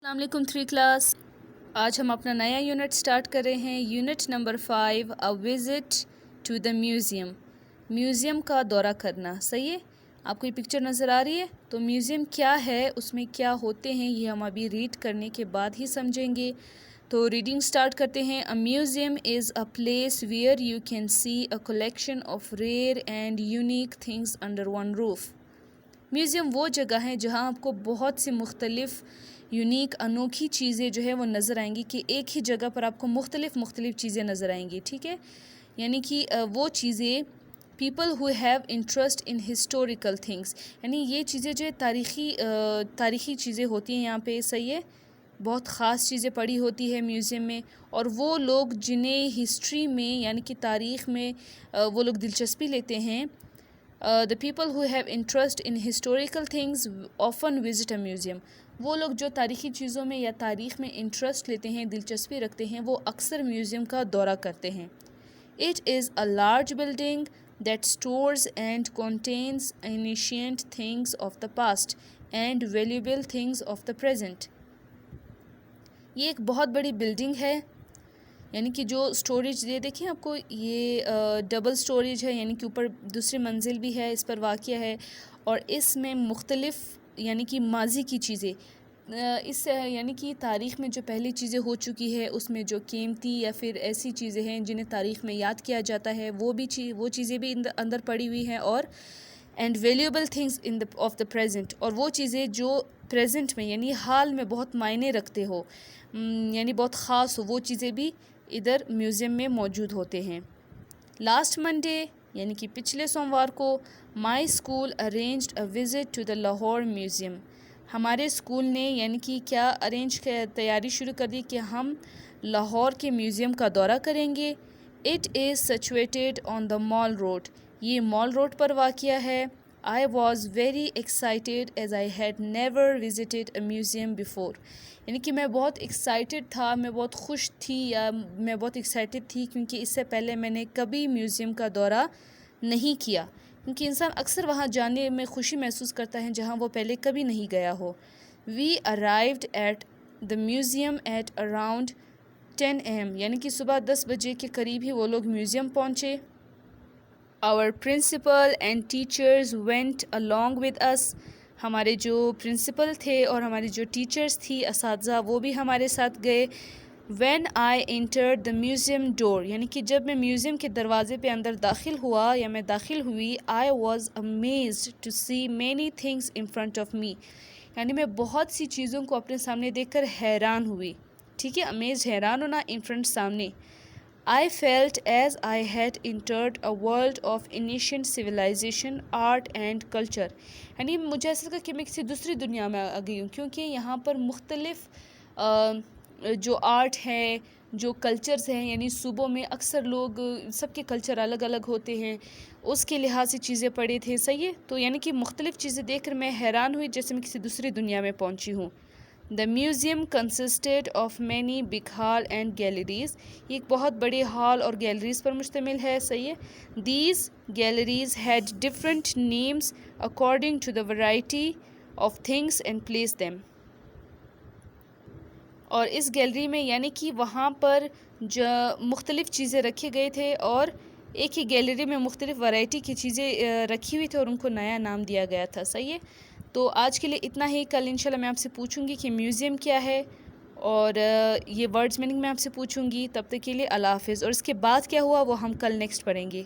السلام علیکم 3 کلاس. آج ہم اپنا نیا یونٹ سٹارٹ کر رہے ہیں. Unit number 5 a visit to the museum. Museum کا دورہ کرنا. صحیح ہے؟ آپ کو یہ پکچر نظر آ رہی ہے؟ تو میوزیم کیا ہے، اس میں کیا ہوتے ہیں، یہ ہم ابھی ریڈ کرنے کے بعد ہی سمجھیں گے. تو ریڈنگ سٹارٹ کرتے ہیں. A museum is a place where you can see a collection of rare and unique things under one roof. Museum وہ جگہ ہے جہاں آپ کو بہت سی مختلف یونیک انوکھی چیزیں جو ہے وہ نظر آئیں گی، کہ ایک ہی جگہ پر آپ کو مختلف چیزیں نظر آئیں گی. ٹھیک ہے، یعنی کہ وہ چیزیں people who have interest in historical things, یعنی یہ چیزیں جو ہے تاریخی چیزیں ہوتی ہیں یہاں پہ. صحیح ہے، بہت خاص چیزیں پڑی ہوتی ہے میوزیم میں. اور وہ لوگ جنہیں ہسٹری میں یعنی کہ تاریخ میں وہ لوگ دلچسپی لیتے ہیں، the people who have interest in historical things often visit a museum. وہ لوگ جو تاریخی چیزوں میں یا تاریخ میں انٹرسٹ لیتے ہیں، دلچسپی رکھتے ہیں، وہ اکثر میوزیم کا دورہ کرتے ہیں. It is a large building that stores and contains ancient things of the past and valuable things of the present. یہ ایک بہت بڑی بلڈنگ ہے، یعنی کہ جو سٹوریج دے دیکھیں آپ کو، یہ ڈبل سٹوریج ہے، یعنی کہ اوپر دوسری منزل بھی ہے، اس پر واقع ہے. اور اس میں مختلف یعنی کہ ماضی کی چیزیں، اس یعنی کہ تاریخ میں جو پہلی چیزیں ہو چکی ہے اس میں جو قیمتی یا پھر ایسی چیزیں ہیں جنہیں تاریخ میں یاد کیا جاتا ہے، وہ چیزیں بھی اندر پڑی ہوئی ہیں. اور and valuable things of the present, اور وہ چیزیں جو پریزنٹ میں یعنی حال میں بہت معنی رکھتے ہو، یعنی بہت خاص ہو، وہ چیزیں بھی ادھر میوزیم میں موجود ہوتے ہیں. لاسٹ منڈے یعنی کہ پچھلے سوموار کو my school arranged a visit to the Lahore museum. ہمارے اسکول نے یعنی کہ کیا تیاری شروع کر دی کہ ہم لاہور کے میوزیم کا دورہ کریں گے. It is situated on the Mall Road. یہ مال روڈ پر واقع ہے. I was very excited as I had never visited a museum before. یعنی کہ میں بہت ایکسائٹیڈ تھا، میں بہت خوش تھی، یا میں بہت ایکسائٹیڈ تھی کیونکہ اس سے پہلے میں نے کبھی میوزیم کا دورہ نہیں کیا. کیونکہ انسان اکثر وہاں جانے میں خوشی محسوس کرتا ہے جہاں وہ پہلے کبھی نہیں گیا ہو. We arrived at the museum at around 10 AM. یعنی کہ صبح 10 بجے کے قریب ہی وہ لوگ میوزیم پہنچے. Our principal and teachers went along with us. ہمارے جو پرنسپل تھے اور ہماری جو ٹیچرز تھی، اساتذہ، وہ بھی ہمارے ساتھ گئے. When I entered the museum door. یعنی کہ جب میں میوزیم کے دروازے پہ اندر داخل ہوا یا میں داخل ہوئی، I was amazed to see many things in front of me. یعنی میں بہت سی چیزوں کو اپنے سامنے دیکھ کر حیران ہوئی. ٹھیک ہے، امیز حیران ہونا، in front سامنے. I felt as I had entered a world of ancient civilization, art and culture. یعنی مجھے ایسا لگا کہ میں کسی دوسری دنیا میں آ گئی ہوں، کیونکہ یہاں پر مختلف جو آرٹ ہے، جو کلچرز ہیں، یعنی صوبوں میں اکثر لوگ سب کے کلچر الگ الگ ہوتے ہیں، اس کے لحاظ سے چیزیں پڑھی تھے. صحیح ہے، تو یعنی کہ مختلف چیزیں دیکھ کر میں حیران ہوئی جیسے میں کسی دوسری دنیا میں پہنچی ہوں. The museum consisted of many big hall and galleries. یہ ایک بہت بڑے ہال اور گیلریز پر مشتمل ہے. صحیح ہے. These galleries had different names according to the variety of things and place them. اور اس گیلری میں یعنی کہ وہاں پر جو مختلف چیزیں رکھے گئے تھے، اور ایک ہی گیلری میں مختلف ورائٹی کی چیزیں رکھی ہوئی تھی اور ان کو نیا نام دیا گیا تھا. صحیح ہے. تو آج کے لیے اتنا ہی. کل انشاءاللہ میں آپ سے پوچھوں گی کہ میوزیم کیا ہے، اور یہ ورڈز میننگ میں آپ سے پوچھوں گی. تب تک کے لیے اللہ حافظ. اور اس کے بعد کیا ہوا وہ ہم کل نیکسٹ پڑھیں گے.